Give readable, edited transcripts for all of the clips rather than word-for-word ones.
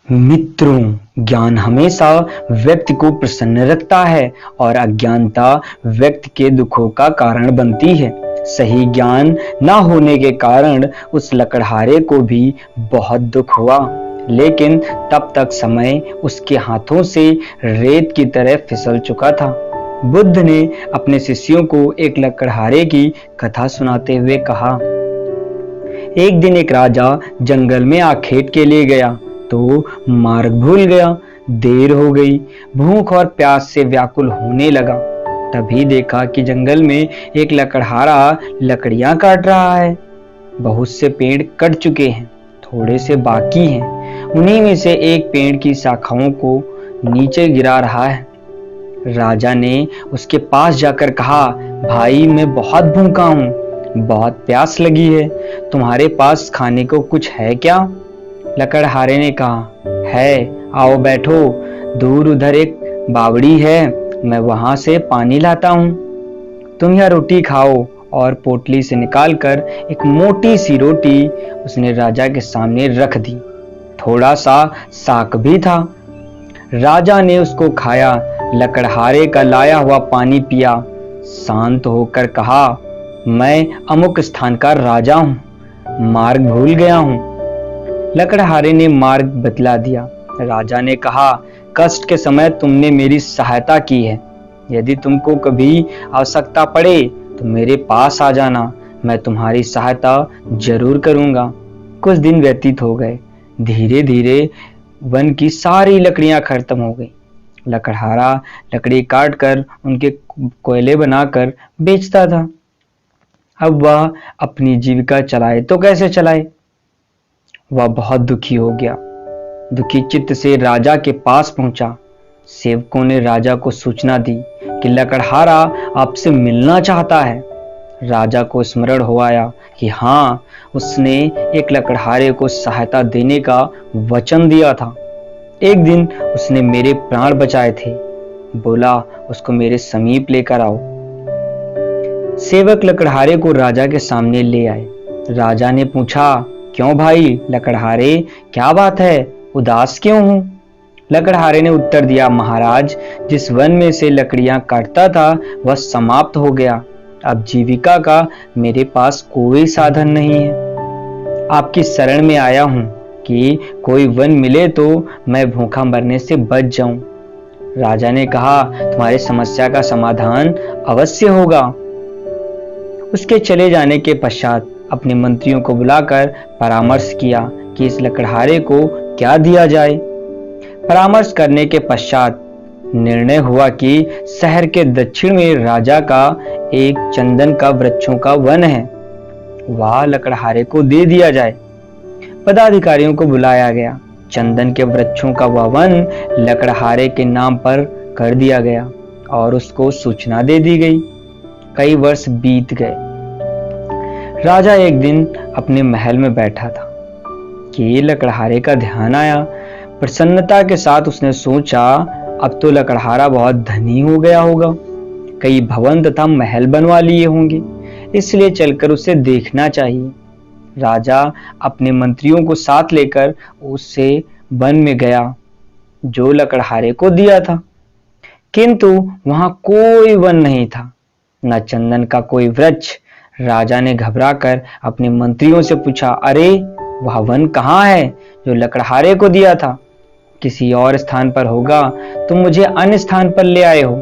मित्रों, ज्ञान हमेशा व्यक्ति को प्रसन्न रखता है और अज्ञानता व्यक्ति के दुखों का कारण बनती है। सही ज्ञान न होने के कारण उस लकड़हारे को भी बहुत दुख हुआ, लेकिन तब तक समय उसके हाथों से रेत की तरह फिसल चुका था। बुद्ध ने अपने शिष्यों को एक लकड़हारे की कथा सुनाते हुए कहा, एक दिन एक राजा जंगल में आग खेत के लिए गया तो मार्ग भूल गया। देर हो गई, भूख और प्यास से व्याकुल होने लगा। तभी देखा कि जंगल में एक लकड़हारा लकड़ियां काट रहा है। बहुत से पेड़ कट चुके हैं, थोड़े से बाकी हैं। उन्हीं में से एक पेड़ की शाखाओं को नीचे गिरा रहा है। राजा ने उसके पास जाकर कहा, भाई मैं बहुत भूखा हूँ, बहुत प्यास लगी है, तुम्हारे पास खाने को कुछ है क्या? लकड़हारे ने कहा, है, आओ बैठो, दूर उधर एक बावड़ी है, मैं वहां से पानी लाता हूँ। तुम यह रोटी खाओ। और पोटली से निकालकर एक मोटी सी रोटी उसने राजा के सामने रख दी। थोड़ा सा साग भी था। राजा ने उसको खाया, लकड़हारे का लाया हुआ पानी पिया, शांत होकर कहा, मैं अमुक स्थान का राजा हूँ, मार्ग भूल गया हूँ। लकड़हारे ने मार्ग बतला दिया। राजा ने कहा, कष्ट के समय तुमने मेरी सहायता की है, यदि तुमको कभी आवश्यकता पड़े तो मेरे पास आ जाना, मैं तुम्हारी सहायता जरूर करूंगा। कुछ दिन व्यतीत हो गए। धीरे धीरे वन की सारी लकड़ियां खत्म हो गई। लकड़हारा लकड़ी काट कर उनके कोयले बनाकर बेचता था। अब वह अपनी जीविका चलाए तो कैसे चलाए? वह बहुत दुखी हो गया। दुखी चित्त से राजा के पास पहुंचा। सेवकों ने राजा को सूचना दी कि लकड़हारा आपसे मिलना चाहता है। राजा को स्मरण हो आया कि हाँ, उसने एक लकड़हारे को सहायता देने का वचन दिया था। एक दिन उसने मेरे प्राण बचाए थे, बोला उसको मेरे समीप लेकर आओ। सेवक लकड़हारे को राजा के सामने ले आए। राजा ने पूछा, क्यों भाई लकड़हारे, क्या बात है, उदास क्यों हूं? लकड़हारे ने उत्तर दिया, महाराज, जिस वन में से लकड़ियां काटता था वह समाप्त हो गया। अब जीविका का मेरे पास कोई साधन नहीं है। आपकी शरण में आया हूं कि कोई वन मिले तो मैं भूखा मरने से बच जाऊं। राजा ने कहा, तुम्हारी समस्या का समाधान अवश्य होगा। उसके चले जाने के पश्चात अपने मंत्रियों को बुलाकर परामर्श किया कि इस लकड़हारे को क्या दिया जाए। परामर्श करने के पश्चात निर्णय हुआ कि शहर के दक्षिण में राजा का एक चंदन का वृक्षों का वन है, वह लकड़हारे को दे दिया जाए। पदाधिकारियों को बुलाया गया। चंदन के वृक्षों का वह वन लकड़हारे के नाम पर कर दिया गया और उसको सूचना दे दी गई। कई वर्ष बीत गए। राजा एक दिन अपने महल में बैठा था कि लकड़हारे का ध्यान आया। प्रसन्नता के साथ उसने सोचा, अब तो लकड़हारा बहुत धनी हो गया होगा, कई भवन तथा महल बनवा लिए होंगे, इसलिए चलकर उसे देखना चाहिए। राजा अपने मंत्रियों को साथ लेकर उससे वन में गया जो लकड़हारे को दिया था, किंतु वहां कोई वन नहीं था, न चंदन का कोई वृक्ष। राजा ने घबराकर अपने मंत्रियों से पूछा, अरे वह वन कहाँ है जो लकड़हारे को दिया था? किसी और स्थान पर होगा, तुम मुझे अन्य स्थान पर ले आए हो।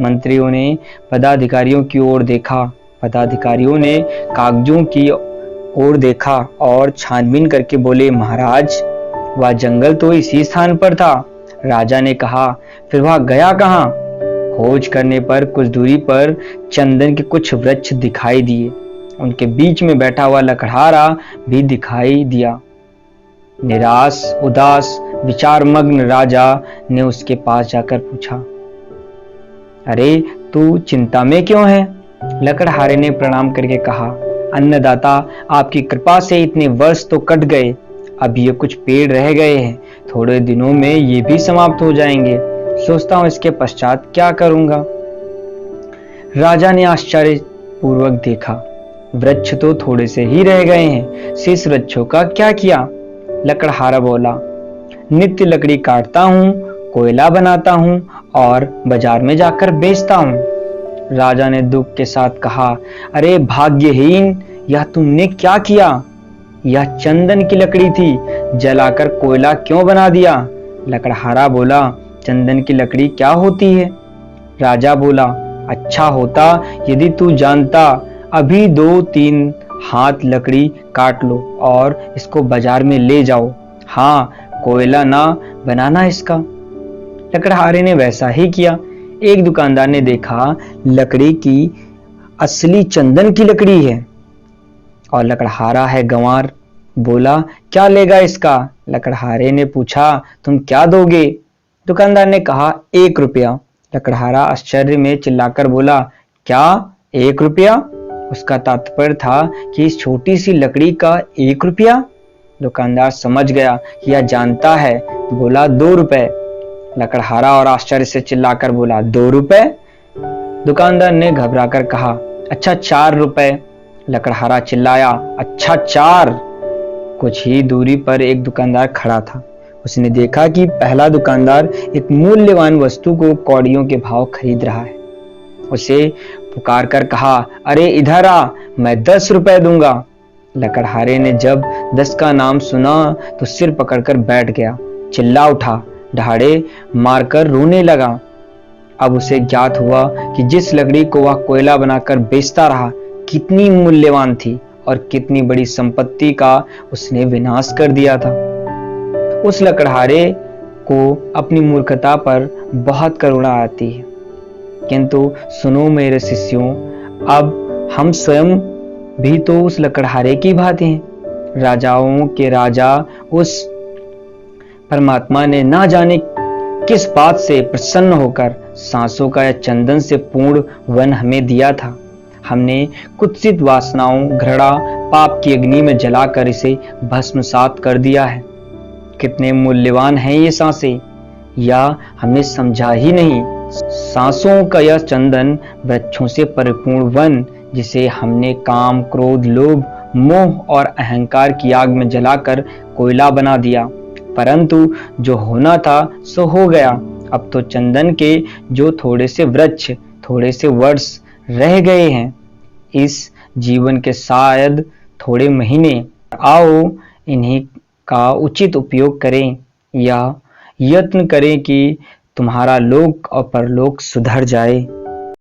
मंत्रियों ने पदाधिकारियों की ओर देखा। पदाधिकारियों ने कागजों की ओर देखा और छानबीन करके बोले, महाराज, वह जंगल तो इसी स्थान पर था। राजा ने कहा, फिर वह गया कहाँ? खोज करने पर कुछ दूरी पर चंदन के कुछ वृक्ष दिखाई दिए। उनके बीच में बैठा हुआ लकड़हारा भी दिखाई दिया। निराश, उदास, विचारमग्न राजा ने उसके पास जाकर पूछा, अरे तू चिंता में क्यों है? लकड़हारे ने प्रणाम करके कहा, अन्नदाता, आपकी कृपा से इतने वर्ष तो कट गए, अब ये कुछ पेड़ रह गए हैं, थोड़े दिनों में ये भी समाप्त हो जाएंगे। सोचता हूं इसके पश्चात क्या करूंगा। राजा ने आश्चर्य पूर्वक देखा, वृक्ष तो थोड़े से ही रह गए हैं, शेष वृक्षों का क्या किया? लकड़हारा बोला, नित्य लकड़ी काटता हूँ, कोयला बनाता हूँ और बाजार में जाकर बेचता हूँ। राजा ने दुख के साथ कहा, अरे भाग्यहीन, यह तुमने क्या किया? यह चंदन की लकड़ी थी, जलाकर कोयला क्यों बना दिया? लकड़हारा बोला, चंदन की लकड़ी क्या होती है? राजा बोला, अच्छा होता यदि तू जानता। अभी 2-3 हाथ लकड़ी काट लो और इसको बाजार में ले जाओ। हाँ, कोयला ना बनाना इसका। लकड़हारे ने वैसा ही किया। एक दुकानदार ने देखा लकड़ी की असली चंदन की लकड़ी है और लकड़हारा है गंवार। बोला, क्या लेगा इसका? लकड़हारे ने पूछा, तुम क्या दोगे? दुकानदार ने कहा, 1 रुपया। लकड़हारा आश्चर्य में चिल्लाकर बोला, क्या 1 रुपया? उसका तात्पर्य था कि इस छोटी सी लकड़ी का 1 रुपया। दुकानदार समझ गया कि यह जानता है, बोला, 2 रुपए। लकड़हारा और आश्चर्य से चिल्लाकर बोला, 2 रुपए? दुकानदार ने घबराकर कहा, अच्छा 4 रुपए। लकड़हारा चिल्लाया, अच्छा 4? कुछ ही दूरी पर एक दुकानदार खड़ा था। उसने देखा कि पहला दुकानदार एक मूल्यवान वस्तु को कौड़ियों के भाव खरीद रहा है। उसे पुकार कर कहा, अरे इधर आ, मैं 10 रुपए दूंगा। लकड़हारे ने जब 10 का नाम सुना तो सिर पकड़कर बैठ गया, चिल्ला उठा, दहाड़े मारकर रोने लगा। अब उसे ज्ञात हुआ कि जिस लकड़ी को वह कोयला बनाकर बेचता रहा कितनी मूल्यवान थी और कितनी बड़ी संपत्ति का उसने विनाश कर दिया था। उस लकड़हारे को अपनी मूर्खता पर बहुत करुणा आती है। किंतु सुनो मेरे शिष्यों, अब हम स्वयं भी तो उस लकड़हारे की भांति हैं। राजाओं के राजा उस परमात्मा ने ना जाने किस बात से प्रसन्न होकर सांसों का या चंदन से पूर्ण वन हमें दिया था। हमने कुत्सित वासनाओं, घृणा, पाप की अग्नि में जलाकर इसे भस्मसात कर दिया है। कितने मूल्यवान हैं ये सांसें, या हमें समझा ही नहीं। सांसों का यह चंदन वृक्षों से परिपूर्ण वन, जिसे हमने काम, क्रोध, लोभ, मोह और अहंकार की आग में जलाकर कोयला बना दिया। परंतु जो होना था सो हो गया। अब तो चंदन के जो थोड़े से वृक्ष, थोड़े से वर्ष रह गए हैं, इस जीवन के शायद थोड़े महीने। आओ इन्हीं का उचित उपयोग करें या यत्न करें कि तुम्हारा लोक और परलोक सुधर जाए।